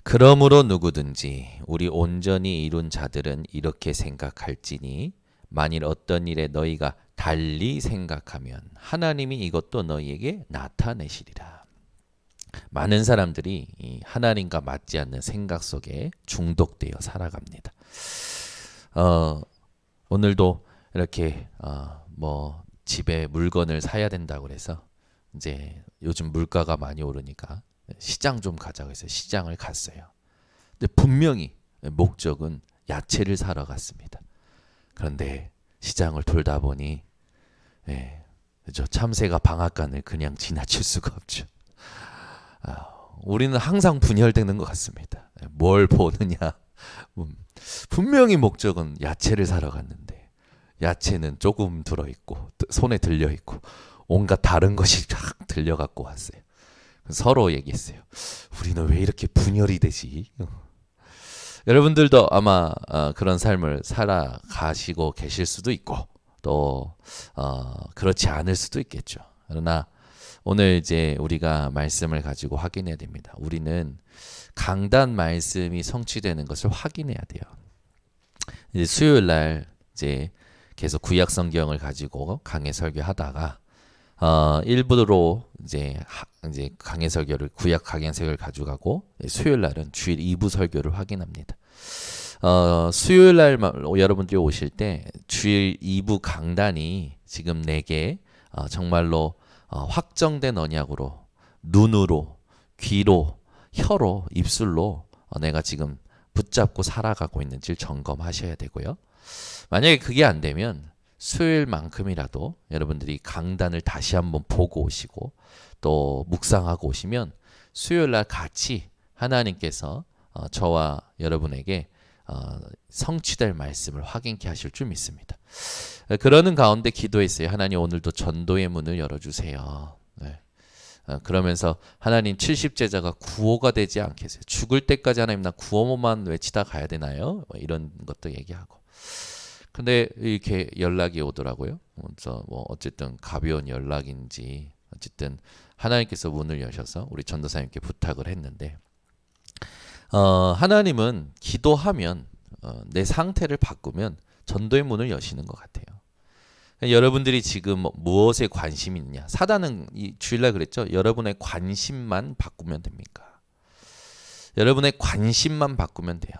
그러므로 누구든지 우리 온전히 이룬 자들은 이렇게 생각할지니 만일 어떤 일에 너희가 달리 생각하면 하나님이 이것도 너희에게 나타내시리라. 많은 사람들이 이 하나님과 맞지 않는 생각 속에 중독되어 살아갑니다. 오늘도 이렇게 뭐 집에 물건을 사야 된다고 그래서 이제 요즘 물가가 많이 오르니까 시장 좀 가자고 해서 시장을 갔어요. 근데 분명히 목적은 야채를 사러 갔습니다. 그런데 시장을 돌다 보니 저 참새가 방앗간을 그냥 지나칠 수가 없죠. 우리는 항상 분열되는 것 같습니다. 뭘 보느냐. 분명히 목적은 야채를 사러 갔는데 야채는 조금 들어있고 손에 들려있고 온갖 다른 것이 쫙 들려갖고 왔어요. 서로 얘기했어요. 우리는 왜 이렇게 분열이 되지? 여러분들도 아마 그런 삶을 살아가시고 계실 수도 있고 또 그렇지 않을 수도 있겠죠. 그러나 오늘 이제 우리가 말씀을 가지고 확인해야 됩니다. 우리는 강단 말씀이 성취되는 것을 확인해야 돼요. 이제 수요일 날 이제 계속 구약 성경을 가지고 강해 설교하다가 일부로 이제 강해 설교를 구약 강해 설교를 가져가고 수요일 날은 주일 2부 설교를 확인합니다. 수요일 날 여러분들이 오실 때 주일 2부 강단이 지금 내게 정말로 확정된 언약으로 눈으로 귀로 혀로 입술로 내가 지금 붙잡고 살아가고 있는지를 점검하셔야 되고요. 만약에 그게 안 되면 수요일만큼이라도 여러분들이 강단을 다시 한번 보고 오시고 또 묵상하고 오시면 수요일 날 같이 하나님께서 저와 여러분에게 성취될 말씀을 확인케 하실 줄 믿습니다. 그러는 가운데 기도했어요. 하나님 오늘도 전도의 문을 열어주세요. 네. 그러면서 하나님 70제자가 구호가 되지 않겠어요. 죽을 때까지 하나님 나 구호만 외치다 가야 되나요? 이런 것도 얘기하고. 근데 이렇게 연락이 오더라고요. 그래서 뭐 어쨌든 가벼운 연락인지 어쨌든 하나님께서 문을 여셔서 우리 전도사님께 부탁을 했는데 하나님은 기도하면 내 상태를 바꾸면 전도의 문을 여시는 것 같아요. 여러분들이 지금 무엇에 관심이 있냐? 사단은 주일날 그랬죠. 여러분의 관심만 바꾸면 됩니까? 여러분의 관심만 바꾸면 돼요.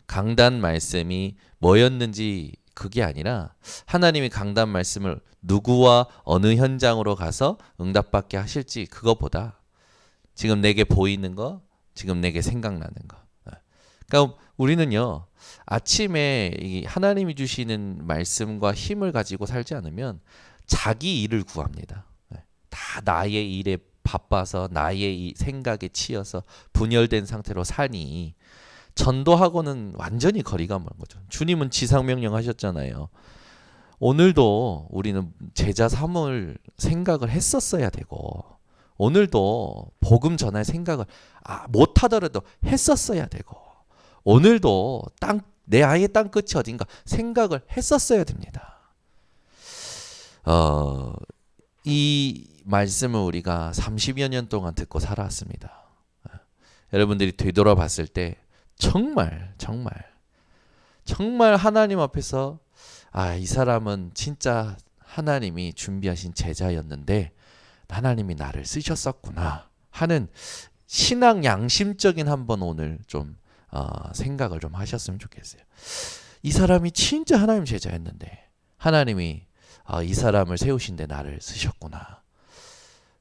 강단 말씀이 뭐였는지 그게 아니라 하나님이 강단 말씀을 누구와 어느 현장으로 가서 응답받게 하실지 그거보다 지금 내게 보이는 거, 지금 내게 생각나는 거. 그러니까 우리는요 아침에 이 하나님이 주시는 말씀과 힘을 가지고 살지 않으면 자기 일을 구합니다. 다 나의 일에 바빠서 나의 이 생각에 치여서 분열된 상태로 사니 전도하고는 완전히 거리가 먼 거죠. 주님은 지상명령 하셨잖아요. 오늘도 우리는 제자 삼을 생각을 했었어야 되고 오늘도 복음 전할 생각을 못하더라도 했었어야 되고 오늘도 내 아이의 땅 끝이 어딘가 생각을 했었어야 됩니다. 이 말씀을 우리가 30여 년 동안 듣고 살아왔습니다. 여러분들이 되돌아봤을 때 정말 하나님 앞에서 이 사람은 진짜 하나님이 준비하신 제자였는데 하나님이 나를 쓰셨었구나 하는 신앙 양심적인 한번 오늘 좀 생각을 좀 하셨으면 좋겠어요. 이 사람이 진짜 하나님 제자였는데 하나님이 이 사람을 세우신데 나를 쓰셨구나.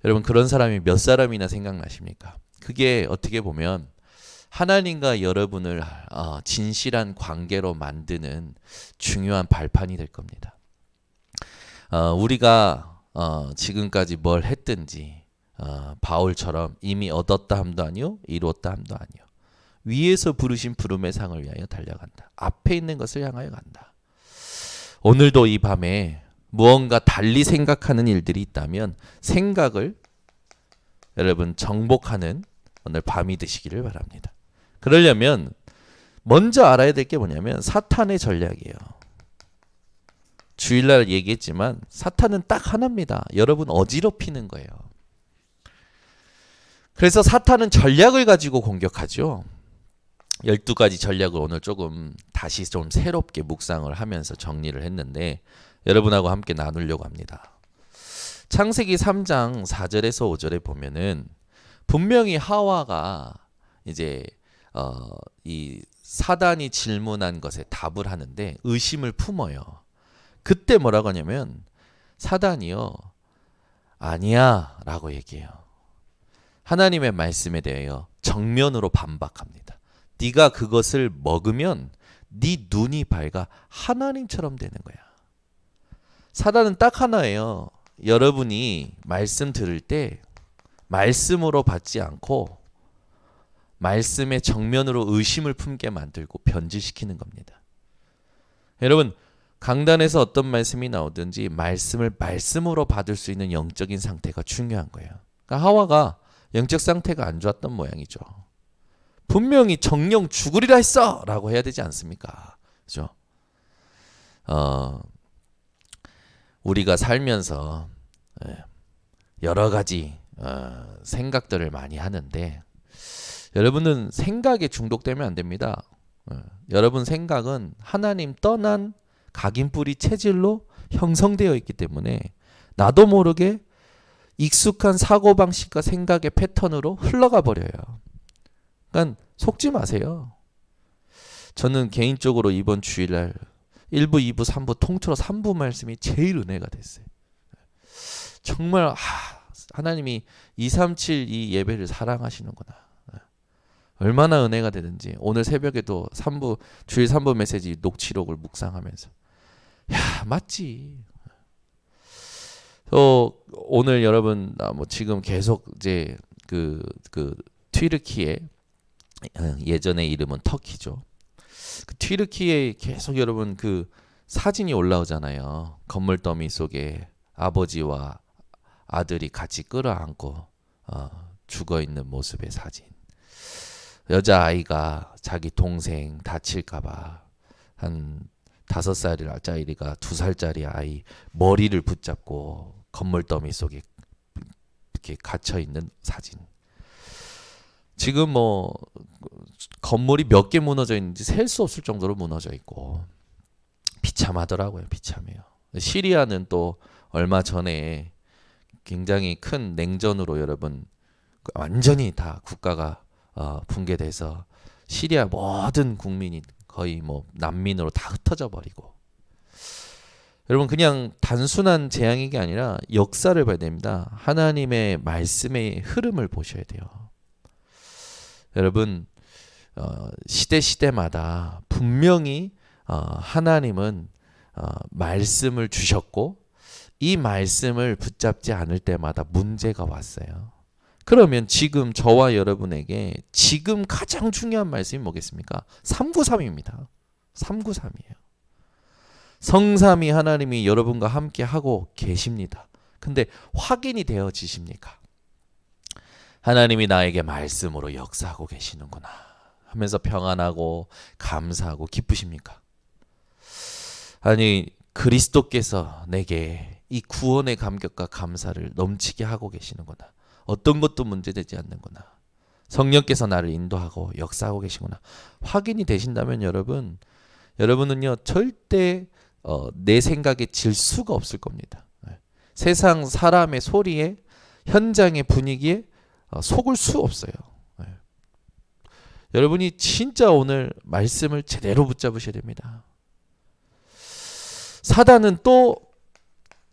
여러분 그런 사람이 몇 사람이나 생각나십니까? 그게 어떻게 보면 하나님과 여러분을 진실한 관계로 만드는 중요한 발판이 될 겁니다. 우리가 지금까지 뭘 했든지 바울처럼 이미 얻었다 함도 아니요 이루었다 함도 아니요 위에서 부르신 부름의 상을 위하여 달려간다. 앞에 있는 것을 향하여 간다. 오늘도 이 밤에 무언가 달리 생각하는 일들이 있다면 생각을 여러분 정복하는 오늘 밤이 되시기를 바랍니다. 그러려면 먼저 알아야 될 게 뭐냐면 사탄의 전략이에요. 주일날 얘기했지만 사탄은 딱 하나입니다. 여러분 어지럽히는 거예요. 그래서 사탄은 전략을 가지고 공격하죠. 12가지 전략을 오늘 조금 다시 좀 새롭게 묵상을 하면서 정리를 했는데 여러분하고 함께 나누려고 합니다. 창세기 3장 4절에서 5절에 보면은 분명히 하와가 이제 이 사단이 질문한 것에 답을 하는데 의심을 품어요. 그때 뭐라고 하냐면 사단이요, 아니야 라고 얘기해요. 하나님의 말씀에 대하여 정면으로 반박합니다. 네가 그것을 먹으면 네 눈이 밝아 하나님처럼 되는 거야. 사단은 딱 하나예요. 여러분이 말씀 들을 때 말씀으로 받지 않고 말씀의 정면으로 의심을 품게 만들고 변질시키는 겁니다. 여러분, 강단에서 어떤 말씀이 나오든지 말씀을 말씀으로 받을 수 있는 영적인 상태가 중요한 거예요. 그러니까 하와가 영적 상태가 안 좋았던 모양이죠. 분명히 정령 죽으리라 했어 라고 해야 되지 않습니까? 그죠? 우리가 살면서 여러 가지 생각들을 많이 하는데 여러분은 생각에 중독되면 안 됩니다. 여러분 생각은 하나님 떠난 각인뿌리 체질로 형성되어 있기 때문에 나도 모르게 익숙한 사고방식과 생각의 패턴으로 흘러가 버려요. 그러니까 속지 마세요. 저는 개인적으로 이번 주일날 1부, 2부, 3부 통틀어 3부 말씀이 제일 은혜가 됐어요. 정말 하나님이 237 이 예배를 사랑하시는구나. 얼마나 은혜가 되는지 오늘 새벽에도 3부 주일 3부 메시지 녹취록을 묵상하면서 맞지. 오늘 여러분 뭐 지금 계속 이제 그 튀르키예 예전의 이름은 터키죠. 그 튀르키예에 계속 여러분 그 사진이 올라오잖아요. 건물 더미 속에 아버지와 아들이 같이 끌어안고 죽어 있는 모습의 사진. 여자아이가 자기 동생 다칠까봐 한 5살짜리가 2살짜리 아이 머리를 붙잡고 건물 더미 속에 이렇게 갇혀 있는 사진. 지금 뭐 건물이 몇 개 무너져 있는지 셀 수 없을 정도로 무너져 있고 비참하더라고요. 비참해요. 시리아는 또 얼마 전에 굉장히 큰 냉전으로 여러분 완전히 다 국가가 붕괴돼서 시리아 모든 국민이 거의 뭐 난민으로 다 흩어져 버리고. 여러분 그냥 단순한 재앙이 아니라 역사를 봐야 됩니다. 하나님의 말씀의 흐름을 보셔야 돼요. 여러분 시대마다 분명히 하나님은 말씀을 주셨고 이 말씀을 붙잡지 않을 때마다 문제가 왔어요. 그러면 지금 저와 여러분에게 지금 가장 중요한 말씀이 뭐겠습니까? 393입니다. 393이에요. 성삼위 하나님이 여러분과 함께 하고 계십니다. 근데 확인이 되어지십니까? 하나님이 나에게 말씀으로 역사하고 계시는구나 하면서 평안하고 감사하고 기쁘십니까? 아니 그리스도께서 내게 이 구원의 감격과 감사를 넘치게 하고 계시는구나. 어떤 것도 문제되지 않는구나. 성령께서 나를 인도하고 역사하고 계시구나. 확인이 되신다면 여러분은요 절대 내 생각에 질 수가 없을 겁니다. 세상 사람의 소리에 현장의 분위기에 속을 수 없어요. 여러분이 진짜 오늘 말씀을 제대로 붙잡으셔야 됩니다. 사단은 또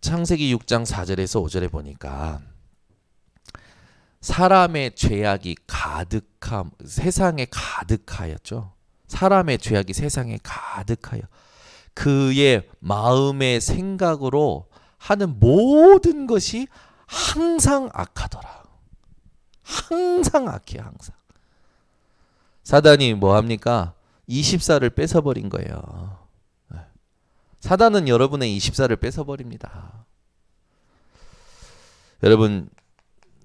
창세기 6장 4절에서 5절에 보니까 사람의 죄악이 세상에 가득하였죠. 사람의 죄악이 세상에 가득하여 그의 마음의 생각으로 하는 모든 것이 항상 악하더라. 항상 악해요. 항상. 사단이 뭐합니까? 24를 뺏어버린 거예요. 사단은 여러분의 24를 뺏어버립니다. 여러분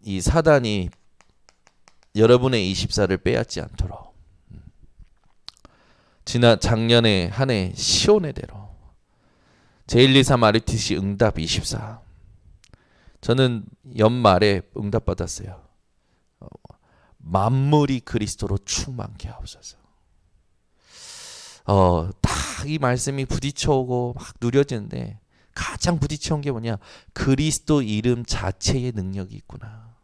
이 사단이 여러분의 24를 빼앗지 않도록 작년에 한 해 시온의대로 제123 RUTC 응답 24 저는 연말에 응답받았어요. 만물이 그리스도로 충만케 하옵소서. 딱 이 말씀이 부딪혀오고 막 누려지는데 가장 부딪혀온 게 뭐냐? 그리스도 이름 자체의 능력이 있구나.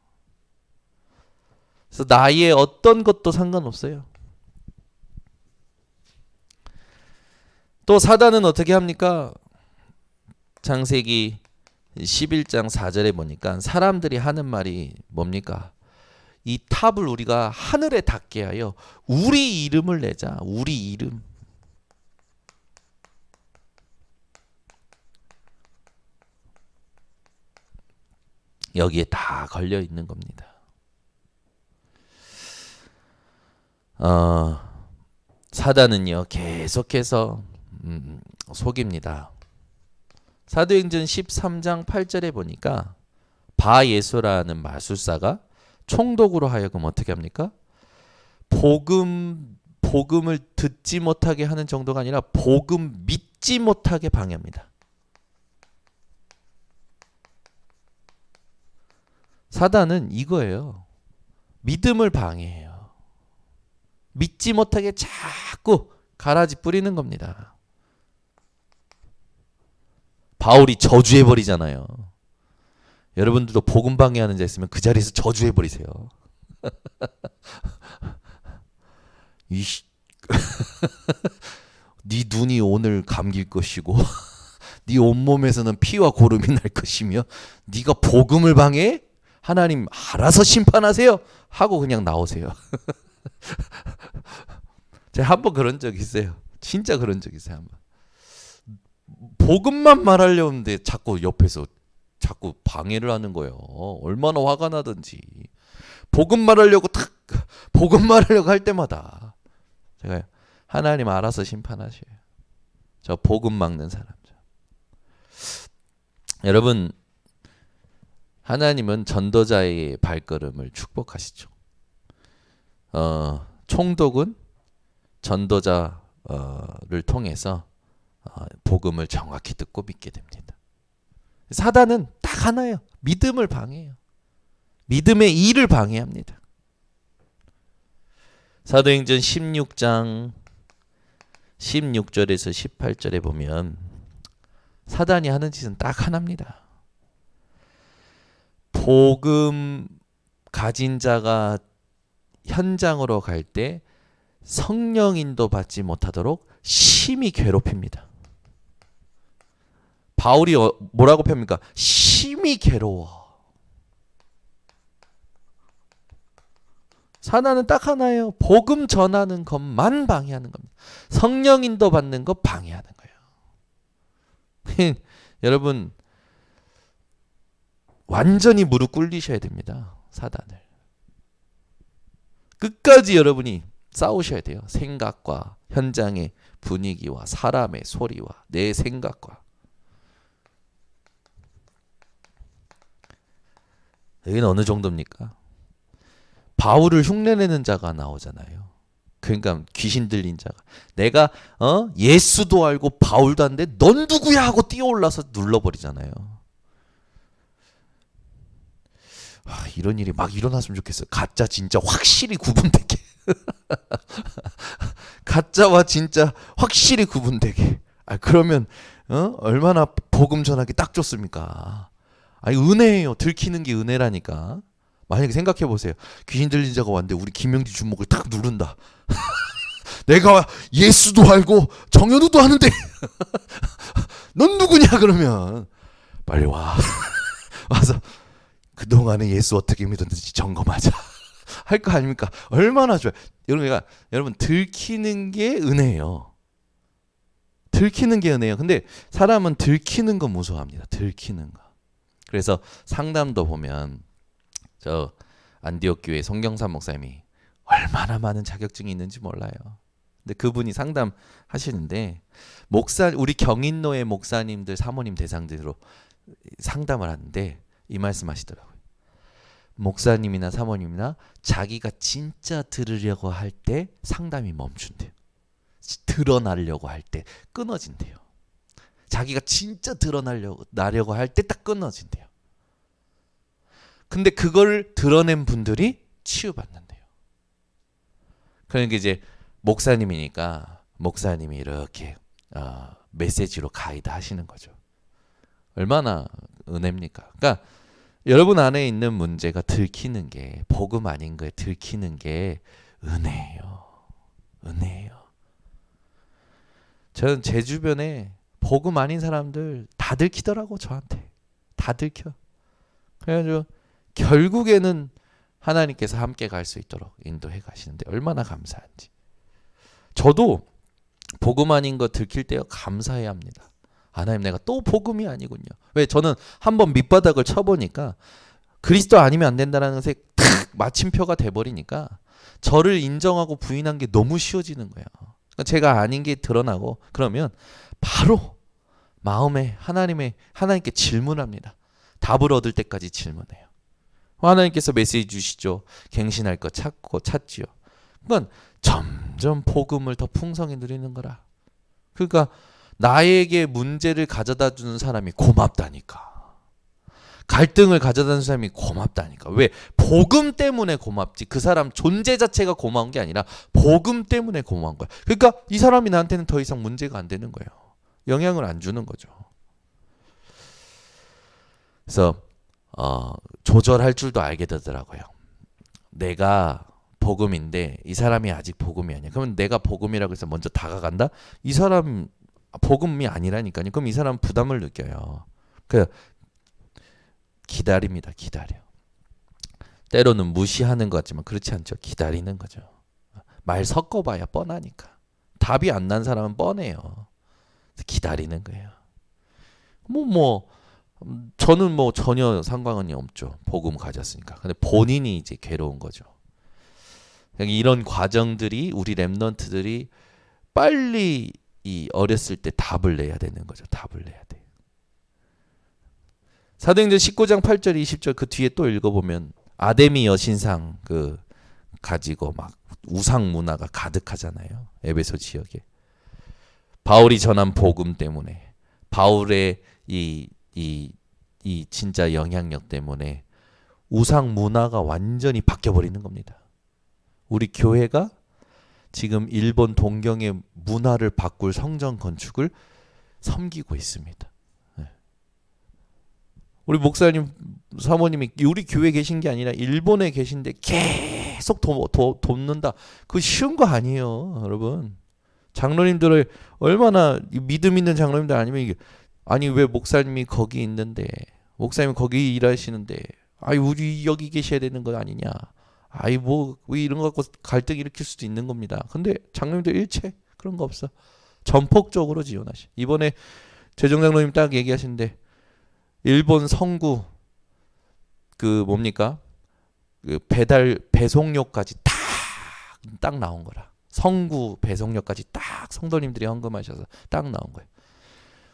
그래서 나의 어떤 것도 상관없어요. 또 사단은 어떻게 합니까? 창세기 11장 4절에 보니까 사람들이 하는 말이 뭡니까? 이 탑을 우리가 하늘에 닿게 하여 우리 이름을 내자. 우리 이름. 여기에 다 걸려 있는 겁니다. 사단은요 계속해서 속입니다. 사도행전 13장 8절에 보니까 바예수라는 마술사가 총독으로 하여금 어떻게 합니까? 복음을 듣지 못하게 하는 정도가 아니라 복음 믿지 못하게 방해합니다. 사단은 이거예요. 믿음을 방해해요. 믿지 못하게 자꾸 가라지 뿌리는 겁니다. 바울이 저주해버리잖아요. 여러분들도 복음 방해하는 자 있으면 그 자리에서 저주해버리세요. 네 눈이 오늘 감길 것이고 네 온몸에서는 피와 고름이 날 것이며 네가 복음을 방해해? 하나님 알아서 심판하세요 하고 그냥 나오세요. 제가 한번 그런 적 있어요. 진짜 그런 적 있어요. 한번. 복음만 말하려고 하는데 자꾸 옆에서 자꾸 방해를 하는 거예요. 얼마나 화가 나든지. 복음 말하려고 할 때마다 제가 하나님 알아서 심판하셔요. 저 복음 막는 사람죠. 여러분, 하나님은 전도자의 발걸음을 축복하시죠. 총독은 전도자를 통해서 복음을 정확히 듣고 믿게 됩니다. 사단은 딱 하나예요. 믿음을 방해해요. 믿음의 일을 방해합니다. 사도행전 16장 16절에서 18절에 보면 사단이 하는 짓은 딱 하나입니다. 복음 가진 자가 현장으로 갈 때 성령 인도 받지 못하도록 심히 괴롭힙니다. 바울이 뭐라고 펴입니까? 심히 괴로워. 사단은 딱 하나예요. 복음 전하는 것만 방해하는 겁니다. 성령 인도 받는 것 방해하는 거예요. 여러분 완전히 무릎 꿇리셔야 됩니다. 사단을. 끝까지 여러분이 싸우셔야 돼요. 생각과 현장의 분위기와 사람의 소리와 내 생각과. 여기는 어느 정도입니까? 바울을 흉내내는 자가 나오잖아요. 그러니까 귀신 들린 자가 내가 예수도 알고 바울도 아는데 넌 누구야 하고 뛰어올라서 눌러버리잖아요. 이런 일이 막 일어났으면 좋겠어요. 가짜 진짜 확실히 구분되게. 가짜와 진짜 확실히 구분되게. 그러면 얼마나 복음 전하기 딱 좋습니까? 은혜예요. 들키는 게 은혜라니까. 만약에 생각해 보세요. 귀신 들린 자가 왔는데 우리 김영지 주먹을 탁 누른다. 내가 예수도 알고 정현우도 하는데 넌 누구냐 그러면 빨리 와. 와서 그동안에 예수 어떻게 믿었는지 점검하자. 할 거 아닙니까? 얼마나 좋아요. 여러분 들키는 게 은혜예요. 들키는 게 은혜예요. 근데 사람은 들키는 거 무서워합니다. 들키는 거. 그래서 상담도 보면 저 안디옥 교회 송경삼 목사님이 얼마나 많은 자격증이 있는지 몰라요. 근데 그분이 상담하시는데 우리 경인노예 목사님들 사모님 대상으로 상담을 하는데 이 말씀하시더라고요. 목사님이나 사모님이나 자기가 진짜 들으려고 할 때 상담이 멈춘대요. 드러나려고 할 때 끊어진대요. 자기가 진짜 드러나려고 할 때 딱 끊어진대요. 근데 그걸 드러낸 분들이 치유받는데요. 그러니까 이제 목사님이니까 목사님이 이렇게 메시지로 가이드 하시는 거죠. 얼마나 은혜입니까? 그러니까 여러분 안에 있는 문제가 들키는 게, 복음 아닌 거에 들키는 게 은혜예요. 은혜예요. 저는 제 주변에 복음 아닌 사람들 다 들키더라고. 저한테 다 들켜. 그래가지고 결국에는 하나님께서 함께 갈 수 있도록 인도해 가시는데 얼마나 감사한지. 저도 복음 아닌 거 들킬 때요 감사해야 합니다. 하나님, 내가 또 복음이 아니군요. 왜? 저는 한번 밑바닥을 쳐보니까 그리스도 아니면 안 된다는 것에 탁 마침표가 돼버리니까 저를 인정하고 부인한 게 너무 쉬워지는 거예요. 그러니까 제가 아닌 게 드러나고 그러면 바로 마음에 하나님께 질문합니다. 답을 얻을 때까지 질문해요. 하나님께서 메시지 주시죠. 갱신할 거 찾지요. 그건 점점 복음을 더 풍성히 누리는 거라. 그러니까 나에게 문제를 가져다 주는 사람이 고맙다니까. 갈등을 가져다 주는 사람이 고맙다니까. 왜? 복음 때문에 고맙지. 그 사람 존재 자체가 고마운 게 아니라 복음 때문에 고마운 거야. 그러니까 이 사람이 나한테는 더 이상 문제가 안 되는 거예요. 영향을 안 주는 거죠. 그래서 조절할 줄도 알게 되더라고요. 내가 복음인데 이 사람이 아직 복음이 아니야. 그러면 내가 복음이라고 해서 먼저 다가간다? 이 사람 복음이 아니라니까요. 그럼 이 사람 부담을 느껴요. 그 기다립니다. 기다려. 때로는 무시하는 것 같지만 그렇지 않죠. 기다리는 거죠. 말 섞어봐야 뻔하니까. 답이 안 난 사람은 뻔해요. 기다리는 거예요. 저는 전혀 상관이 없죠. 복음 가졌으니까. 근데 본인이 이제 괴로운 거죠. 이런 과정들이 우리 렘넌트들이 빨리 이 어렸을 때 답을 내야 되는 거죠. 답을 내야 돼. 사도행전 19장 8절 20절 그 뒤에 또 읽어보면 아데미 여신상 가지고 막 우상 문화가 가득하잖아요. 에베소 지역에. 바울이 전한 복음 때문에, 바울의 이 진짜 영향력 때문에 우상 문화가 완전히 바뀌어버리는 겁니다. 우리 교회가 지금 일본 동경의 문화를 바꿀 성전 건축을 섬기고 있습니다. 우리 목사님, 사모님이 우리 교회에 계신 게 아니라 일본에 계신데 계속 돕는다. 그거 쉬운 거 아니에요, 여러분. 장로님들을 얼마나 믿음 있는 장로님들 아니면 이게 아니 왜 목사님이 거기 있는데 목사님이 거기 일하시는데 우리 여기 계셔야 되는 거 아니냐. 왜 이런 거 갖고 갈등 일으킬 수도 있는 겁니다. 근데 장로님들 일체 그런 거 없어. 전폭적으로 지원하시. 이번에 재정장로님 딱 얘기하시는데 일본 성구 배송료까지 딱 나온 거라. 성구 배송료까지 딱 성도님들이 헌금하셔서 딱 나온 거예요.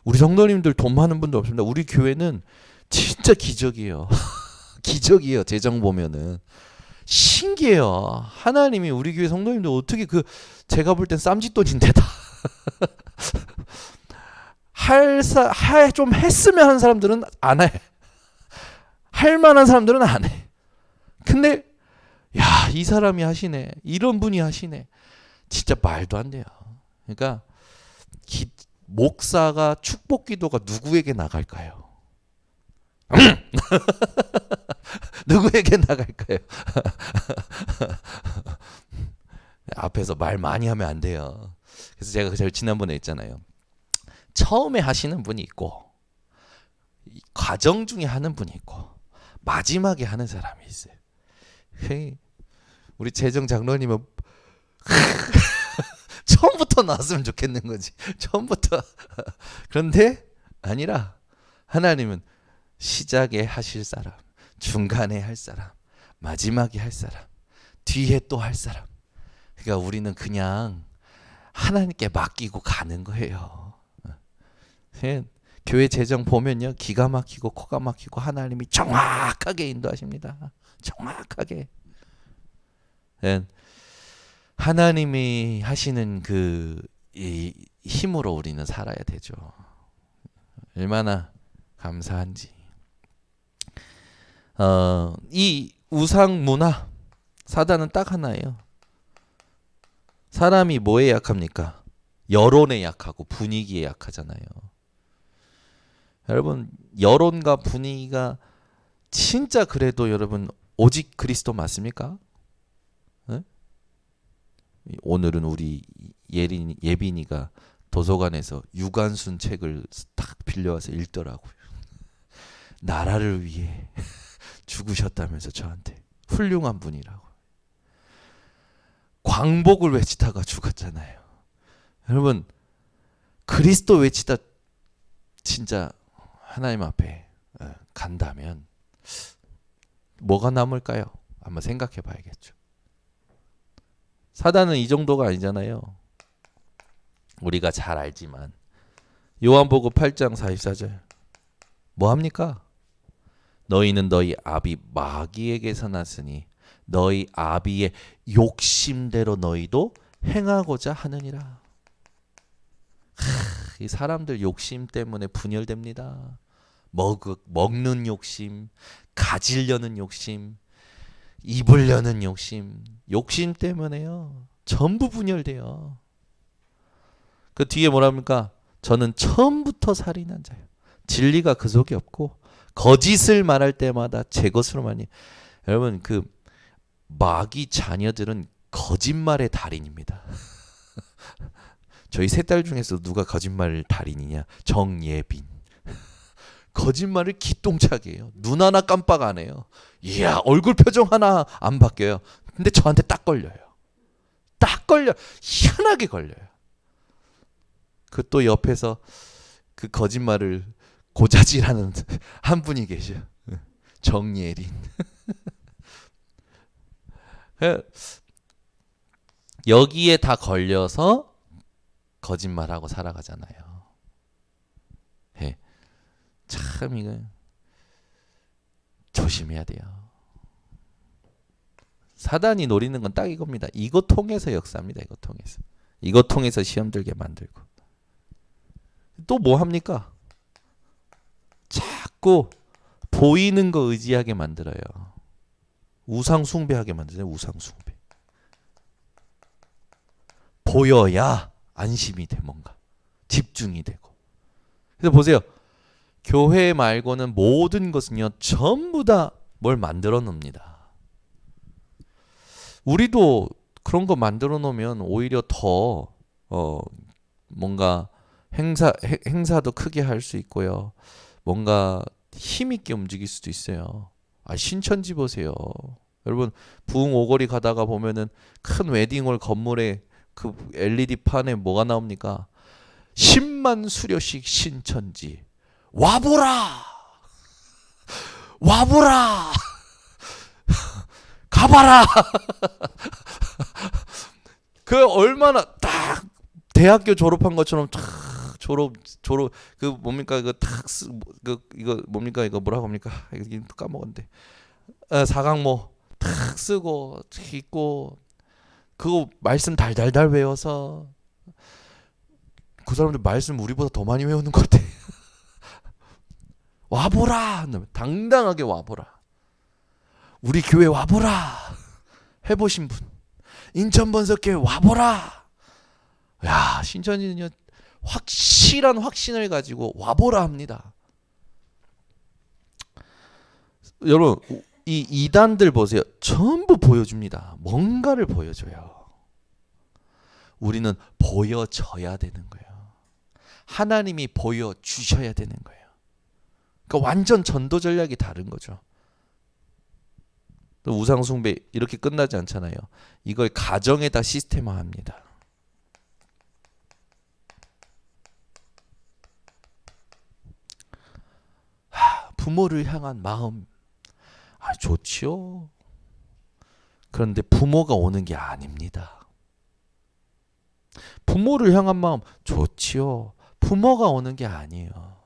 우리 성도님들 돈 많은 분도 없습니다. 우리 교회는 진짜 기적이에요. 기적이에요. 재정 보면은 신기해요. 하나님이 우리 교회 성도님들 어떻게 제가 볼 땐 쌈짓돈인데 다 좀 했으면 하는 사람들은 안 해. 할 만한 사람들은 안 해. 근데 이 사람이 하시네. 이런 분이 하시네. 진짜 말도 안 돼요. 그러니까 목사가 축복 기도가 누구에게 나갈까요? 누구에게 나갈까요? 앞에서 말 많이 하면 안 돼요. 그래서 제가 지난번에 했잖아요. 처음에 하시는 분이 있고 과정 중에 하는 분이 있고 마지막에 하는 사람이 있어요. 우리 재정 장로님은 처음부터 나왔으면 좋겠는 거지. 처음부터. 그런데 아니라 하나님은 시작에 하실 사람, 중간에 할 사람, 마지막에 할 사람, 뒤에 또 할 사람. 그러니까 우리는 그냥 하나님께 맡기고 가는 거예요. 교회 재정 보면요, 기가 막히고 코가 막히고 하나님이 정확하게 인도하십니다. 정확하게. 하나님이 하시는 이 힘으로 우리는 살아야 되죠. 얼마나 감사한지. 이 우상 문화, 사단은 딱 하나예요. 사람이 뭐에 약합니까? 여론에 약하고 분위기에 약하잖아요. 여러분, 여론과 분위기가 진짜 그래도 여러분 오직 그리스도 맞습니까? 네? 오늘은 우리 예빈이가 도서관에서 유관순 책을 딱 빌려와서 읽더라고요. 나라를 위해 죽으셨다면서 저한테. 훌륭한 분이라고. 광복을 외치다가 죽었잖아요. 여러분, 그리스도 외치다 진짜 하나님 앞에 간다면 뭐가 남을까요? 한번 생각해 봐야겠죠. 사단은 이 정도가 아니잖아요. 우리가 잘 알지만 요한복음 8장 44절 뭐 합니까? 너희는 너희 아비 마귀에게서 났으니 너희 아비의 욕심대로 너희도 행하고자 하느니라. 이 사람들 욕심 때문에 분열됩니다. 먹는 욕심, 가지려는 욕심, 입으려는 욕심 때문에요. 전부 분열돼요. 그 뒤에 뭐랍니까? 저는 처음부터 살인한 자예요. 진리가 그 속에 없고 거짓을 말할 때마다 제 것으로 말이. 여러분, 그 마귀 자녀들은 거짓말의 달인입니다. 저희 세 딸 중에서 누가 거짓말 달인이냐? 정예빈. 거짓말을 기똥차게 해요. 눈 하나 깜빡 안 해요. 이야, 얼굴 표정 하나 안 바뀌어요. 근데 저한테 딱 걸려요. 딱 걸려. 희한하게 걸려요. 그 또 옆에서 그 거짓말을 고자질하는 한 분이 계셔요. 정예린. 여기에 다 걸려서 거짓말하고 살아가잖아요. 참 이거 조심해야 돼요. 사단이 노리는 건 딱 이겁니다. 이거 통해서 역사합니다. 이거 통해서 시험 들게 만들고. 또 뭐 합니까? 자꾸 보이는 거 의지하게 만들어요. 우상 숭배하게 만드세요. 우상 숭배. 보여야 안심이 돼. 뭔가 집중이 되고. 그래서 보세요. 교회 말고는 모든 것은요 전부 다 뭘 만들어 놓습니다. 우리도 그런 거 만들어 놓으면 오히려 더 뭔가 행사도 크게 할 수 있고요. 뭔가 힘 있게 움직일 수도 있어요. 신천지 보세요. 여러분, 부흥 오거리 가다가 보면은 큰 웨딩홀 건물에 그 LED 판에 뭐가 나옵니까? 10만 수료식 신천지. 와보라! 와보라! 가봐라! 그 얼마나 딱 대학교 졸업한 것처럼 탁 졸업 그 뭡니까 이거 이거 뭡니까 이거 뭐라고 합니까? 이거 까먹었는데. 사강모 탁 쓰고 읽고 그거 말씀 달달달 외워서 그 사람들 말씀 우리보다 더 많이 외우는 것 같아. 와보라. 당당하게 와보라. 우리 교회 와보라. 해보신 분. 인천 번석교회 와보라. 야, 신천지는요 확실한 확신을 가지고 와보라 합니다. 여러분, 이 이단들 보세요. 전부 보여줍니다. 뭔가를 보여줘요. 우리는 보여져야 되는 거예요. 하나님이 보여주셔야 되는 거예요. 그러니까 완전 전도 전략이 다른 거죠. 또 우상숭배 이렇게 끝나지 않잖아요. 이걸 가정에다 시스템화합니다. 부모를 향한 마음 좋지요. 그런데 부모가 오는 게 아닙니다. 부모를 향한 마음 좋지요. 부모가 오는 게 아니에요.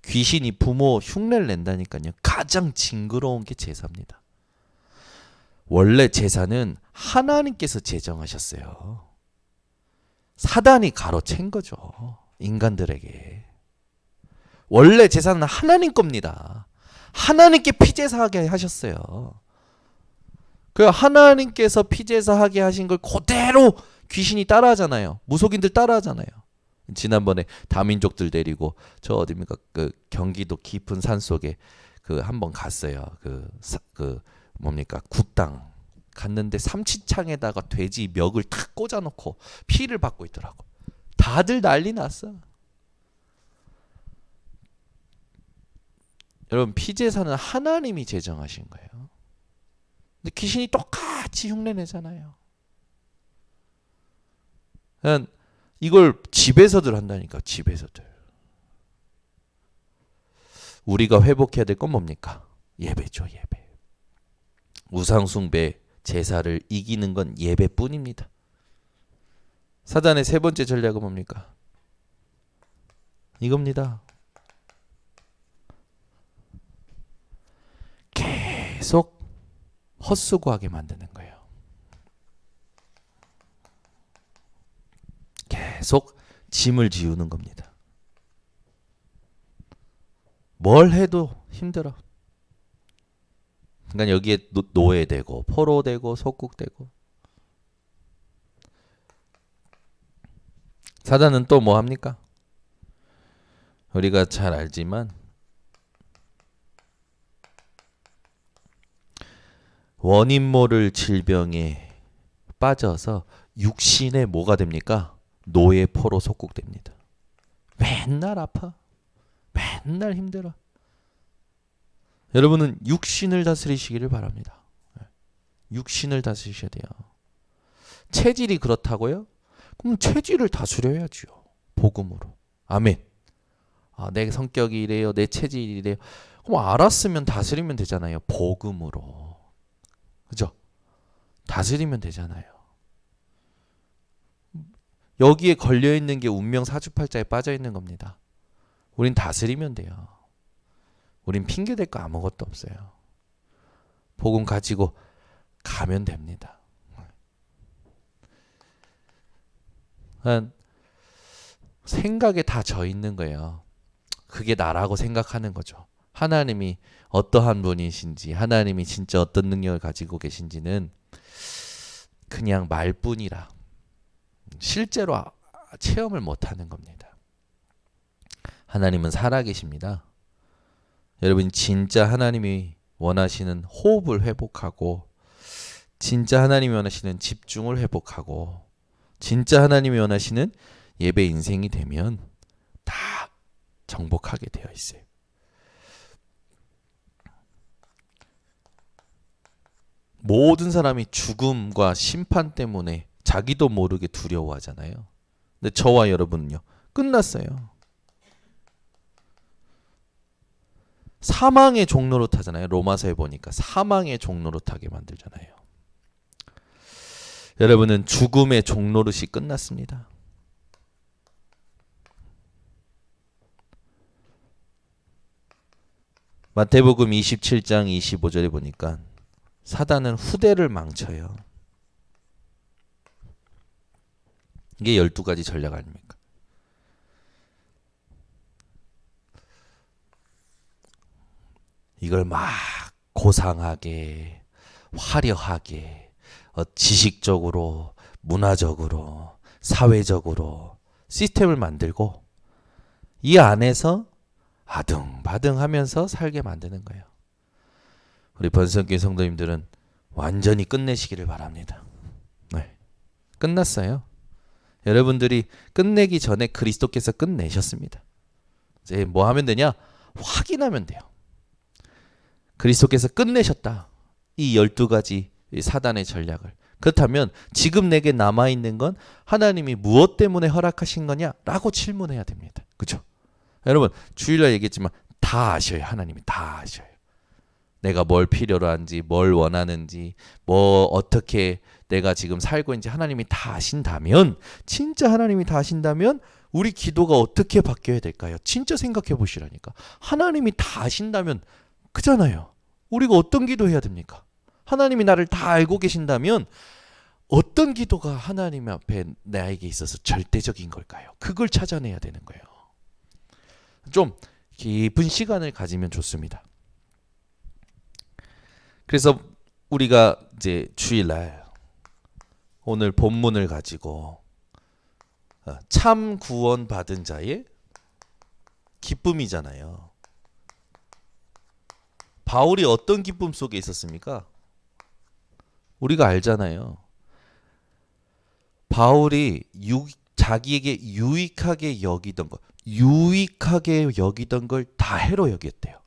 귀신이 부모 흉내를 낸다니까요. 가장 징그러운 게 제사입니다. 원래 제사는 하나님께서 제정하셨어요. 사단이 가로챈 거죠. 인간들에게. 원래 제사는 하나님 겁니다. 하나님께 피제사하게 하셨어요. 그 하나님께서 피제사하게 하신 걸 그대로 귀신이 따라하잖아요. 무속인들 따라하잖아요. 지난번에 다민족들 데리고 저 어디입니까? 그 경기도 깊은 산 속에 그 한번 갔어요. 그 뭡니까? 굿당 갔는데 삼치창에다가 돼지 멱을 탁 꽂아놓고 피를 받고 있더라고. 다들 난리 났어. 여러분 피제사는 하나님이 제정하신 거예요. 근데 귀신이 똑같이 흉내내잖아요. 그냥 이걸 집에서들 한다니까. 집에서들. 우리가 회복해야 될 건 뭡니까? 예배죠. 예배. 우상숭배 제사를 이기는 건 예배뿐입니다. 사단의 세 번째 전략은 뭡니까? 이겁니다. 계속 헛수고하게 만드는 거예요. 계속 짐을 지우는 겁니다. 뭘 해도 힘들어. 그러니까 여기에 노예되고 포로되고 속국되고. 사단은 또 뭐 합니까? 우리가 잘 알지만 원인 모를 질병에 빠져서 육신에 뭐가 됩니까? 노예 포로 속국됩니다. 맨날 아파. 맨날 힘들어. 여러분은 육신을 다스리시기를 바랍니다. 육신을 다스리셔야 돼요. 체질이 그렇다고요? 그럼 체질을 다스려야죠. 복음으로. 아멘. 내 성격이 이래요. 내 체질이 이래요. 그럼 알았으면 다스리면 되잖아요. 복음으로. 그죠? 다스리면 되잖아요. 여기에 걸려있는 게 운명 사주팔자에 빠져있는 겁니다. 우린 다스리면 돼요. 우린 핑계댈 거 아무것도 없어요. 복음 가지고 가면 됩니다. 생각에 다 져 있는 거예요. 그게 나라고 생각하는 거죠. 하나님이 어떠한 분이신지, 하나님이 진짜 어떤 능력을 가지고 계신지는 그냥 말뿐이라 실제로 체험을 못하는 겁니다. 하나님은 살아계십니다. 여러분 진짜 하나님이 원하시는 호흡을 회복하고, 진짜 하나님이 원하시는 집중을 회복하고, 진짜 하나님이 원하시는 예배 인생이 되면 다 정복하게 되어 있어요. 모든 사람이 죽음과 심판 때문에 자기도 모르게 두려워하잖아요. 근데 저와 여러분은요, 끝났어요. 사망의 종로로 타잖아요. 로마서에 보니까 사망의 종로로 타게 만들잖아요. 여러분은 죽음의 종로릇이 끝났습니다. 마태복음 27장 25절에 보니까 사단은 후대를 망쳐요. 이게 12가지 전략 아닙니까? 이걸 막 고상하게, 화려하게, 지식적으로, 문화적으로, 사회적으로 시스템을 만들고 이 안에서 아등바등하면서 살게 만드는 거예요. 우리 번성교회 성도님들은 완전히 끝내시기를 바랍니다. 네, 끝났어요. 여러분들이 끝내기 전에 그리스도께서 끝내셨습니다. 이제 뭐 하면 되냐? 확인하면 돼요. 그리스도께서 끝내셨다. 이 12가지 사단의 전략을. 그렇다면 지금 내게 남아있는 건 하나님이 무엇 때문에 허락하신 거냐라고 질문해야 됩니다. 그렇죠? 여러분 주일날 얘기했지만 다 아셔요. 하나님이 다 아셔요. 내가 뭘 필요로 한지, 뭘 원하는지, 뭐 어떻게 내가 지금 살고 있는지 하나님이 다 아신다면, 진짜 하나님이 다 아신다면 우리 기도가 어떻게 바뀌어야 될까요? 진짜 생각해 보시라니까. 하나님이 다 아신다면 그잖아요. 우리가 어떤 기도해야 됩니까? 하나님이 나를 다 알고 계신다면 어떤 기도가 하나님 앞에 나에게 있어서 절대적인 걸까요? 그걸 찾아내야 되는 거예요. 좀 깊은 시간을 가지면 좋습니다. 그래서 우리가 이제 주일날 오늘 본문을 가지고 참 구원 받은 자의 기쁨이잖아요. 바울이 어떤 기쁨 속에 있었습니까? 우리가 알잖아요. 바울이 자기에게 유익하게 여기던 걸 다 해로 여겼대요.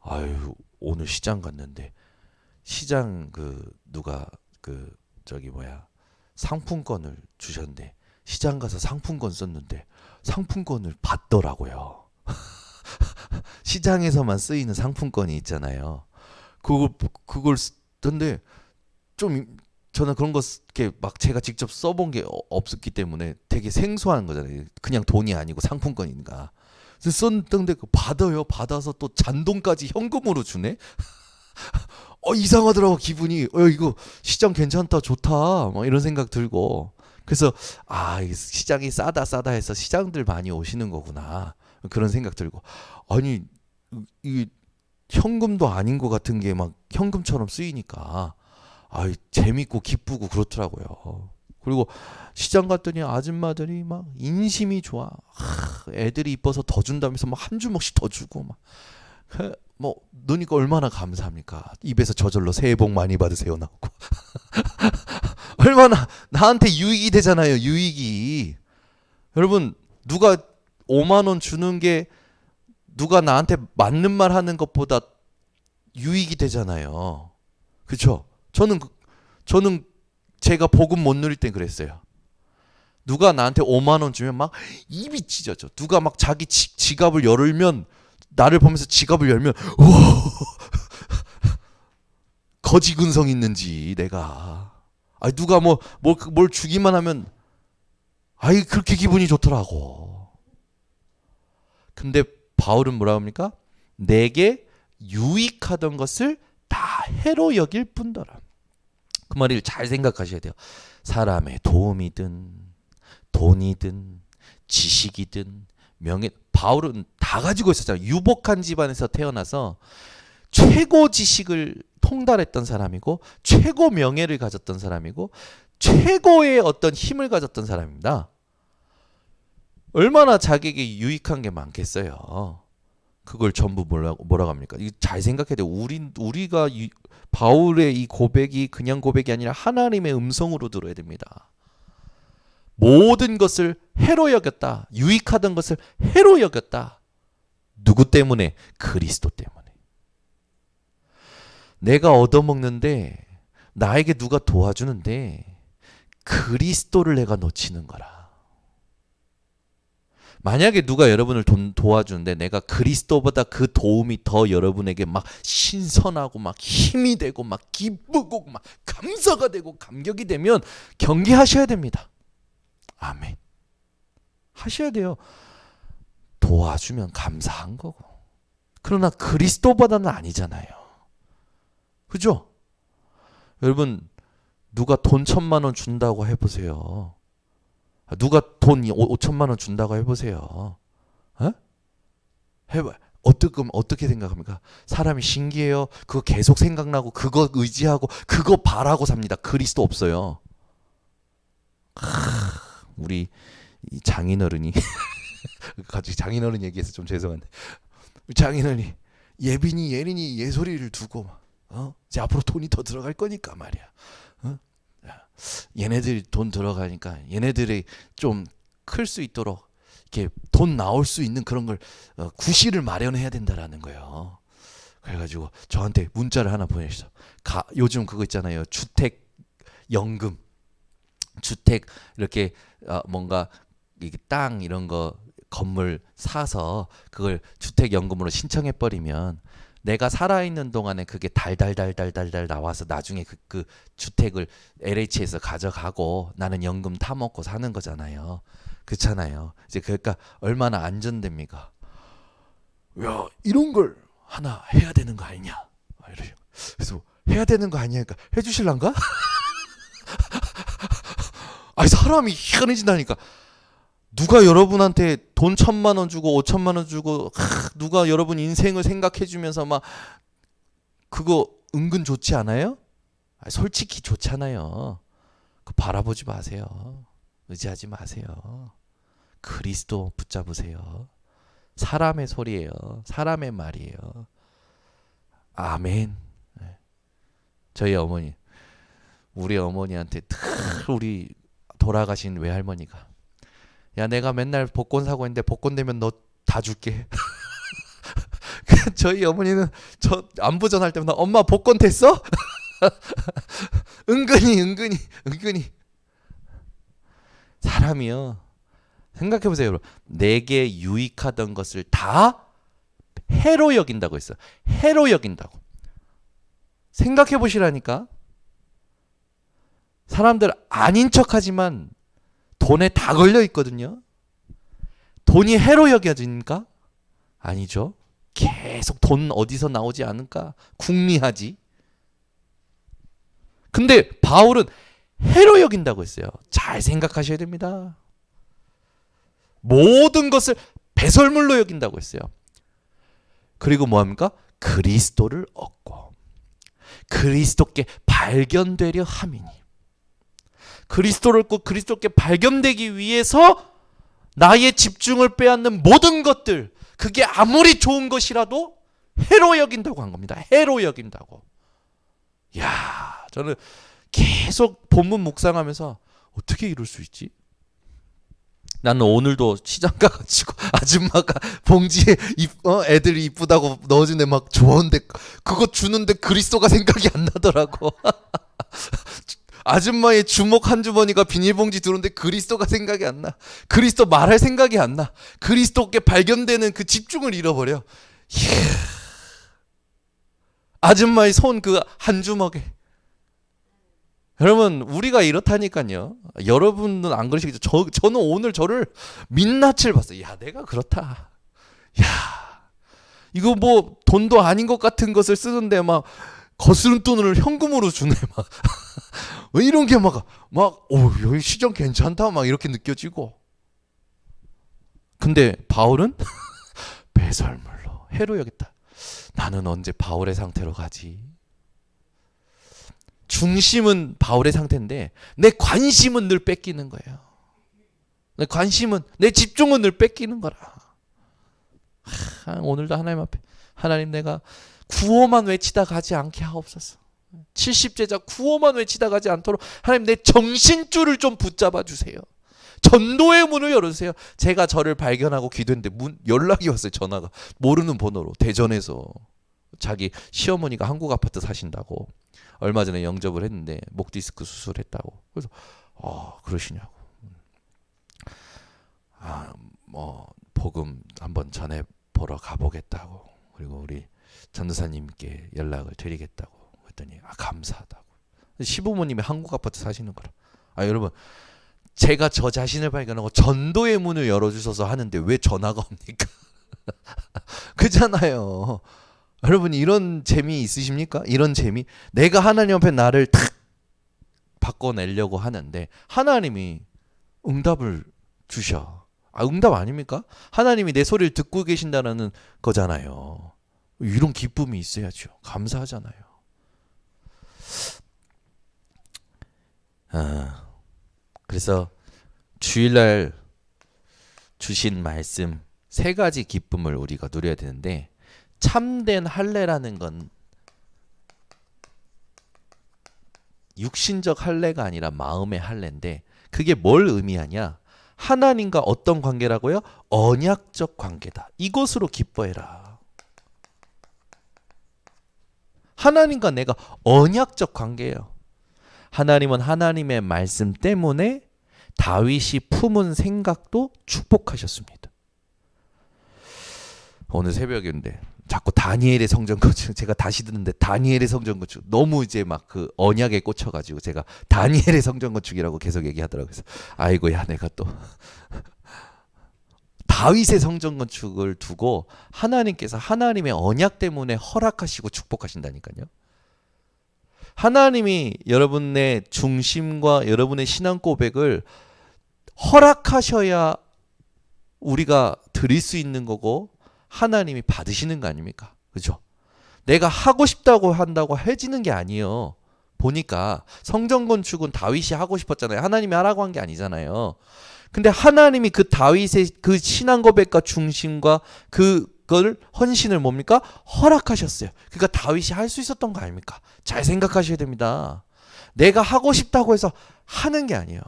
아유, 오늘 시장 갔는데 시장 누가 상품권을 주셨는데 시장 가서 상품권 썼는데 상품권을 받더라고요. 시장에서만 쓰이는 상품권이 있잖아요. 그걸 쓰던데 좀 저는 그런 거 이렇게 막 제가 직접 써본 게 없었기 때문에 되게 생소한 거잖아요. 그냥 돈이 아니고 상품권인가. 썼던데 받아요. 받아서 또 잔돈까지 현금으로 주네. 이상하더라고 기분이. 이거 시장 괜찮다 좋다 막 이런 생각 들고. 그래서 시장이 싸다 해서 시장들 많이 오시는 거구나 그런 생각 들고. 아니 이 현금도 아닌 것 같은 게 막 현금처럼 쓰이니까 재밌고 기쁘고 그렇더라고요. 그리고 시장 갔더니 아줌마들이 막 인심이 좋아. 애들이 이뻐서 더 준다면서 막 한 주먹씩 더 주고 막. 너니까 얼마나 감사합니까? 입에서 저절로 새해 복 많이 받으세요 나오고. 얼마나 나한테 유익이 되잖아요. 유익이. 여러분 누가 5만 원 주는 게 누가 나한테 맞는 말 하는 것보다 유익이 되잖아요. 그렇죠? 저는 제가 복음 못 누릴 땐 그랬어요. 누가 나한테 5만 원 주면 막 입이 찢어져. 누가 막 자기 지갑을 열면 나를 보면서 지갑을 열면 우와 거지 근성 있는지 내가. 누가 뭘 주기만 하면 그렇게 기분이 좋더라고. 근데 바울은 뭐라 합니까? 내게 유익하던 것을 다 해로 여길 뿐더러. 그 말을 잘 생각하셔야 돼요. 사람의 도움이든 돈이든 지식이든 명예. 바울은 다 가지고 있었잖아요. 유복한 집안에서 태어나서 최고 지식을 통달했던 사람이고 최고 명예를 가졌던 사람이고 최고의 어떤 힘을 가졌던 사람입니다. 얼마나 자기에게 유익한 게 많겠어요. 그걸 전부 뭐라고 합니까? 이거 잘 생각해야 돼요. 우리가 바울의 이 고백이 그냥 고백이 아니라 하나님의 음성으로 들어야 됩니다. 모든 것을 해로 여겼다. 유익하던 것을 해로 여겼다. 누구 때문에? 그리스도 때문에. 내가 얻어먹는데 나에게 누가 도와주는데 그리스도를 내가 놓치는 거라. 만약에 누가 여러분을 도와주는데 내가 그리스도보다 그 도움이 더 여러분에게 막 신선하고 막 힘이 되고 막 기쁘고 막 감사가 되고 감격이 되면 경계하셔야 됩니다. 아멘. 하셔야 돼요. 도와주면 감사한 거고. 그러나 그리스도보다는 아니잖아요. 그죠? 여러분 누가 돈 1,000만 원 준다고 해보세요. 누가 돈 5천만 원 준다고 해보세요. 해봐. 어떻게 생각합니까? 사람이 신기해요. 그거 계속 생각나고 그거 의지하고 그거 바라고 삽니다. 그리스도 없어요. 우리 이 장인어른이 갑자기 장인어른 얘기해서 좀 죄송한데 장인어른이 예린이 예솔이를 두고 이제 앞으로 돈이 더 들어갈 거니까 말이야. 얘네들이 돈 들어가니까 얘네들이 좀 클 수 있도록 이렇게 돈 나올 수 있는 그런 걸 구실을 마련해야 된다라는 거예요. 그래가지고 저한테 문자를 하나 보내셨어. 요즘 그거 있잖아요. 주택 연금, 주택 이렇게 뭔가 이게 땅 이런 거 건물 사서 그걸 주택 연금으로 신청해 버리면 내가 살아있는 동안에 그게 달달달달달달 나와서 나중에 그 주택을 LH에서 가져가고 나는 연금 타먹고 사는 거잖아요. 그렇잖아요. 이제 그러니까 얼마나 안전됩니까? 야, 이런 걸 하나 해야 되는 거 아니냐? 그래서 해야 되는 거 아니니까 해주실란가? 사람이 희한해진다니까. 누가 여러분한테 돈 1,000만 원 주고 5천만 원 주고 누가 여러분 인생을 생각해 주면서 막 그거 은근 좋지 않아요? 솔직히 좋잖아요. 그 바라보지 마세요. 의지하지 마세요. 그리스도 붙잡으세요. 사람의 소리예요. 사람의 말이에요. 아멘. 저희 어머니, 우리 어머니한테 우리 돌아가신 외할머니가, 야, 내가 맨날 복권 사고 있는데 복권 되면 너 다 줄게. 저희 어머니는 저 안부전할 때마다 엄마 복권 됐어? 은근히 사람이요. 생각해 보세요, 여러분. 내게 유익하던 것을 다 해로 여긴다고 했어요. 해로 여긴다고. 생각해 보시라니까. 사람들 아닌 척하지만 돈에 다 걸려 있거든요. 돈이 해로 여겨지니까? 아니죠. 계속 돈 어디서 나오지 않을까? 궁리하지. 근데 바울은 해로 여긴다고 했어요. 잘 생각하셔야 됩니다. 모든 것을 배설물로 여긴다고 했어요. 그리고 뭐합니까? 그리스도를 얻고 그리스도께 발견되려 함이니. 그리스도를 얻고 그리스도께 발견되기 위해서 나의 집중을 빼앗는 모든 것들, 그게 아무리 좋은 것이라도 해로 여긴다고 한 겁니다. 해로 여긴다고. 야, 저는 계속 본문 묵상하면서 어떻게 이럴 수 있지? 나는 오늘도 시장 가가지고 아줌마가 봉지에 애들이 이쁘다고 넣어주는데 막 좋아하는데 그거 주는데 그리스도가 생각이 안 나더라고. 아줌마의 주먹 한 주머니가 비닐봉지 들어오는데 그리스도가 생각이 안 나. 그리스도 말할 생각이 안 나. 그리스도께 발견되는 그 집중을 잃어버려. 아줌마의 손 그 한 주먹에. 여러분, 우리가 이렇다니까요. 여러분은 안 그러시겠죠. 저는 오늘 저를 민낯을 봤어요. 야, 내가 그렇다. 야, 이거 뭐 돈도 아닌 것 같은 것을 쓰는데 막 거스름 돈을 현금으로 주네. 막 왜 이런 게 여기 시장 괜찮다 막 이렇게 느껴지고. 근데 바울은 배설물로 해로 여겼다. 나는 언제 바울의 상태로 가지? 중심은 바울의 상태인데 내 관심은 늘 뺏기는 거예요. 내 관심은, 내 집중은 늘 뺏기는 거라. 오늘도 하나님 앞에, 하나님, 내가 구호만 외치다 가지 않게 하옵소서. 70제자 구호만 외치다 가지 않도록 하나님, 내 정신줄을 좀 붙잡아 주세요. 전도의 문을 열어주세요. 제가 저를 발견하고 기도했는데 연락이 왔어요. 전화가. 모르는 번호로. 대전에서 자기 시어머니가 한국 아파트 사신다고 얼마 전에 영접을 했는데 목 디스크 수술했다고. 그래서 그러시냐고. 복음 한번 전해 보러 가보겠다고. 그리고 우리 전도사님께 연락을 드리겠다고. 그랬더니 감사하다고. 시부모님이 한국 아파트 사시는 거라. 여러분, 제가 저 자신을 발견하고 전도의 문을 열어주셔서 하는데 왜 전화가 옵니까? 그잖아요. 여러분, 이런 재미 있으십니까? 이런 재미? 내가 하나님 앞에 나를 탁 바꿔내려고 하는데 하나님이 응답을 주셔. 응답 아닙니까? 하나님이 내 소리를 듣고 계신다는 거잖아요. 이런 기쁨이 있어야죠. 감사하잖아요. 그래서 주일날 주신 말씀 3가지 기쁨을 우리가 누려야 되는데, 참된 할례라는 건 육신적 할례가 아니라 마음의 할례인데, 그게 뭘 의미하냐? 하나님과 어떤 관계라고요? 언약적 관계다. 이것으로 기뻐해라. 하나님과 내가 언약적 관계예요. 하나님은 하나님의 말씀 때문에 다윗이 품은 생각도 축복하셨습니다. 오늘 새벽인데 자꾸 다니엘의 성전건축, 제가 다시 듣는데 다니엘의 성전건축 너무 이제 막 그 언약에 꽂혀가지고 제가 다니엘의 성전건축이라고 계속 얘기하더라고요. 그래서 아이고야, 내가 또 다윗의 성전건축을 두고 하나님께서 하나님의 언약 때문에 허락하시고 축복하신다니까요. 하나님이 여러분의 중심과 여러분의 신앙 고백을 허락하셔야 우리가 드릴 수 있는 거고 하나님이 받으시는 거 아닙니까? 그죠? 내가 하고 싶다고 한다고 해지는 게 아니에요. 보니까 성전 건축은 다윗이 하고 싶었잖아요. 하나님이 하라고 한 게 아니잖아요. 근데 하나님이 그 다윗의 그 신앙 고백과 중심과 그걸 헌신을 뭡니까? 허락하셨어요. 그러니까 다윗이 할 수 있었던 거 아닙니까? 잘 생각하셔야 됩니다. 내가 하고 싶다고 해서 하는 게 아니에요.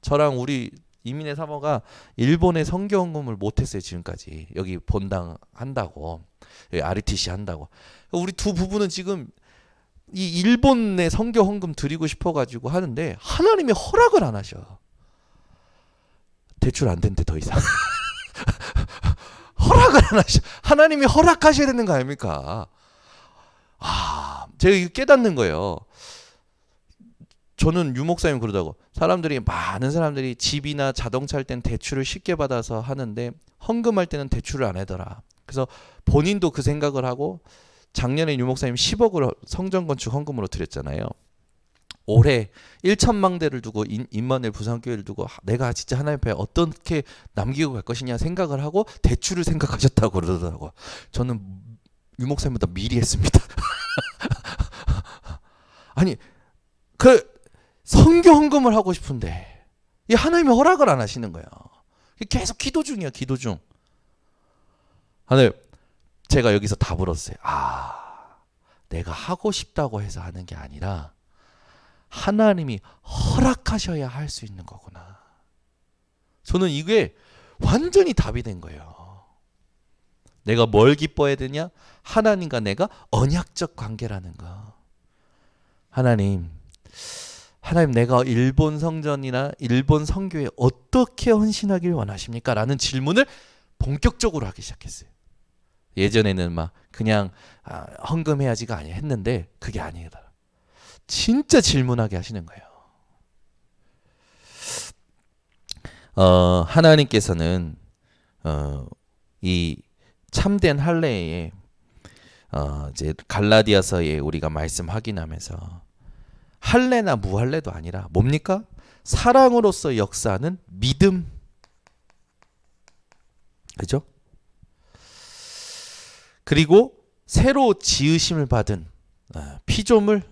저랑 우리 이민의 사모가 일본에 선교 헌금을 못했어요. 지금까지. 여기 본당 한다고, 여기 RTC 한다고. 우리 두 부부는 지금 이 일본에 선교 헌금 드리고 싶어가지고 하는데 하나님이 허락을 안 하셔. 대출 안 된대 더 이상. 허락을 안 하셔. 하나님이 허락하셔야 되는 거 아닙니까? 제가 이거 깨닫는 거예요. 저는 유 목사님 그러다고, 많은 사람들이 집이나 자동차 할 땐 대출을 쉽게 받아서 하는데 헌금할 때는 대출을 안 하더라. 그래서 본인도 그 생각을 하고 작년에 유 목사님 10억을 성전 건축 헌금으로 드렸잖아요. 올해 1천망대를 두고 임마누엘 부산교회를 두고 내가 진짜 하나님 앞에 어떻게 남기고 갈 것이냐 생각을 하고 대출을 생각하셨다고 그러더라고요. 저는 유 목사님보다 미리 했습니다. 아니 그 선교 헌금을 하고 싶은데 이 하나님이 허락을 안 하시는 거예요. 계속 기도 중이야. 기도 중. 하나님, 제가 여기서 답을 얻었어요. 내가 하고 싶다고 해서 하는 게 아니라 하나님이 허락하셔야 할 수 있는 거구나. 저는 이게 완전히 답이 된 거예요. 내가 뭘 기뻐해야 되냐? 하나님과 내가 언약적 관계라는 거. 하나님 내가 일본 성전이나 일본 선교에 어떻게 헌신하길 원하십니까? 라는 질문을 본격적으로 하기 시작했어요. 예전에는 막 그냥 헌금해야지가 아니야 했는데 그게 아니더라. 진짜 질문하게 하시는 거예요. 하나님께서는 이 참된 할례에 이제 갈라디아서에 우리가 말씀 확인하면서 할례나 무할례도 아니라 뭡니까? 사랑으로서 역사하는 믿음. 그죠? 그리고 새로 지으심을 받은 피조물.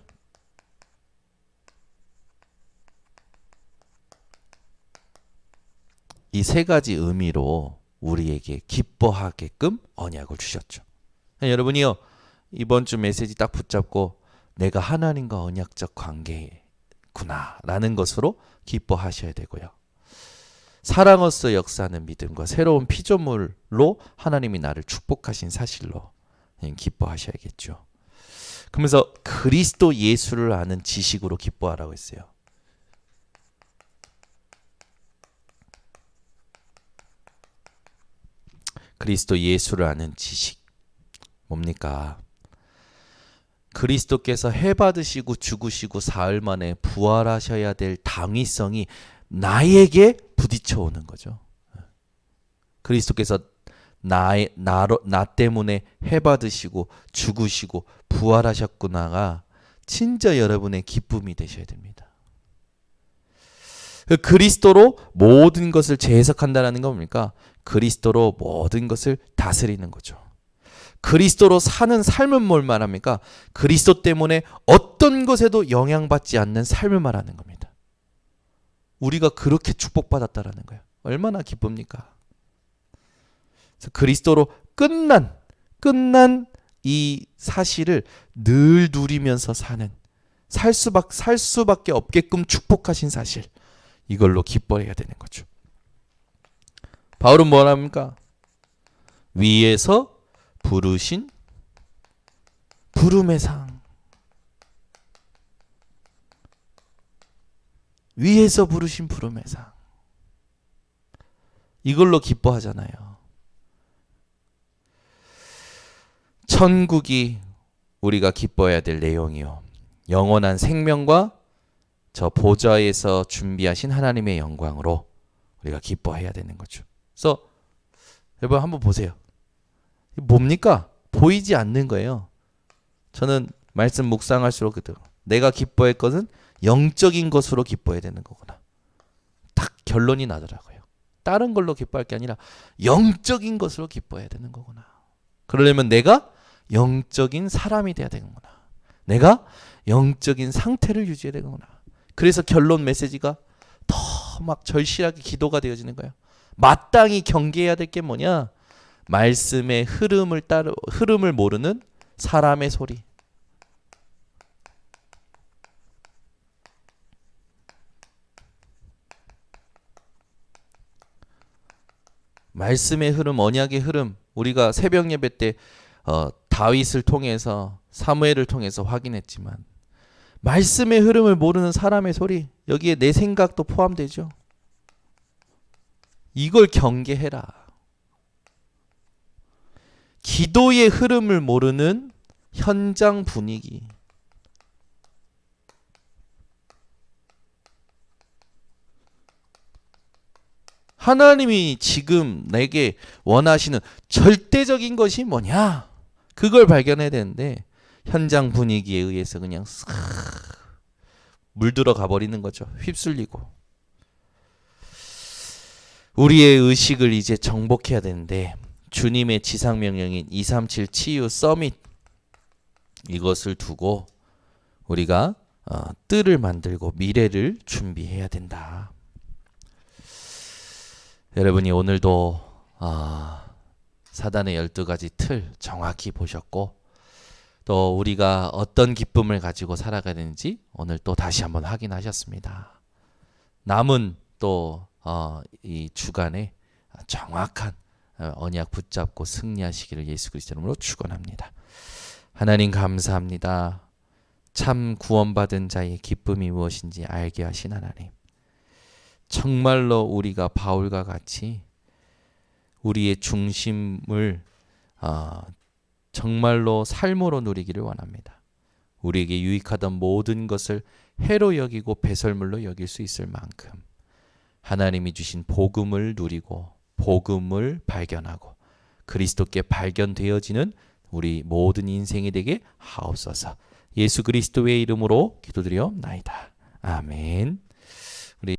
이 세 가지 의미로 우리에게 기뻐하게끔 언약을 주셨죠. 여러분이요, 이번 주 메시지 딱 붙잡고 내가 하나님과 언약적 관계구나 라는 것으로 기뻐하셔야 되고요. 사랑으로서 역사하는 믿음과 새로운 피조물로 하나님이 나를 축복하신 사실로 기뻐하셔야겠죠. 그러면서 그리스도 예수를 아는 지식으로 기뻐하라고 했어요. 그리스도 예수를 아는 지식 뭡니까? 그리스도께서 해 받으시고 죽으시고 사흘 만에 부활하셔야 될 당위성이 나에게 부딪혀 오는 거죠. 그리스도께서 나 때문에 해 받으시고 죽으시고 부활하셨구나가 진짜 여러분의 기쁨이 되셔야 됩니다. 그리스도로 모든 것을 재해석한다는 건 뭡니까? 그리스도로 모든 것을 다스리는 거죠. 그리스도로 사는 삶은 뭘 말합니까? 그리스도 때문에 어떤 것에도 영향받지 않는 삶을 말하는 겁니다. 우리가 그렇게 축복받았다라는 거예요. 얼마나 기쁩니까? 그래서 그리스도로 끝난 이 사실을 늘 누리면서 사는 살 수밖에 없게끔 축복하신 사실, 이걸로 기뻐해야 되는 거죠. 바울은 뭐라 합니까? 위에서 부르신 부름의 상. 위에서 부르신 부름의 상. 이걸로 기뻐하잖아요. 천국이 우리가 기뻐해야 될 내용이요. 영원한 생명과 저 보좌에서 준비하신 하나님의 영광으로 우리가 기뻐해야 되는 거죠. 그래서 여러분 한번 보세요. 뭡니까? 보이지 않는 거예요. 저는 말씀 묵상할수록 내가 기뻐할 것은 영적인 것으로 기뻐해야 되는 거구나. 딱 결론이 나더라고요. 다른 걸로 기뻐할 게 아니라 영적인 것으로 기뻐해야 되는 거구나. 그러려면 내가 영적인 사람이 돼야 되는구나. 내가 영적인 상태를 유지해야 되구나. 그래서 결론 메시지가 더 막 절실하게 기도가 되어지는 거예요. 마땅히 경계해야 될 게 뭐냐? 말씀의 흐름을 모르는 사람의 소리. 말씀의 흐름, 언약의 흐름. 우리가 새벽 예배 때 다윗을 통해서 사무엘을 통해서 확인했지만 말씀의 흐름을 모르는 사람의 소리, 여기에 내 생각도 포함되죠. 이걸 경계해라. 기도의 흐름을 모르는 현장 분위기. 하나님이 지금 내게 원하시는 절대적인 것이 뭐냐? 그걸 발견해야 되는데 현장 분위기에 의해서 그냥 싹 물들어 가버리는 거죠. 휩쓸리고. 우리의 의식을 이제 정복해야 되는데 주님의 지상명령인 237 치유 서밋, 이것을 두고 우리가 뜰을 만들고 미래를 준비해야 된다. 여러분이 오늘도 사단의 12가지 틀 정확히 보셨고, 또 우리가 어떤 기쁨을 가지고 살아가야 되는지 오늘 또 다시 한번 확인하셨습니다. 남은 또 이 주간에 정확한 언약 붙잡고 승리하시기를 예수 그리스도 이름으로 축원합니다. 하나님 감사합니다. 참 구원받은 자의 기쁨이 무엇인지 알게 하신 하나님, 정말로 우리가 바울과 같이 우리의 중심을 정말로 삶으로 누리기를 원합니다. 우리에게 유익하던 모든 것을 해로 여기고 배설물로 여길 수 있을 만큼 하나님이 주신 복음을 누리고 복음을 발견하고 그리스도께 발견되어지는 우리 모든 인생이 되게 하옵소서. 예수 그리스도의 이름으로 기도드리옵나이다. 아멘.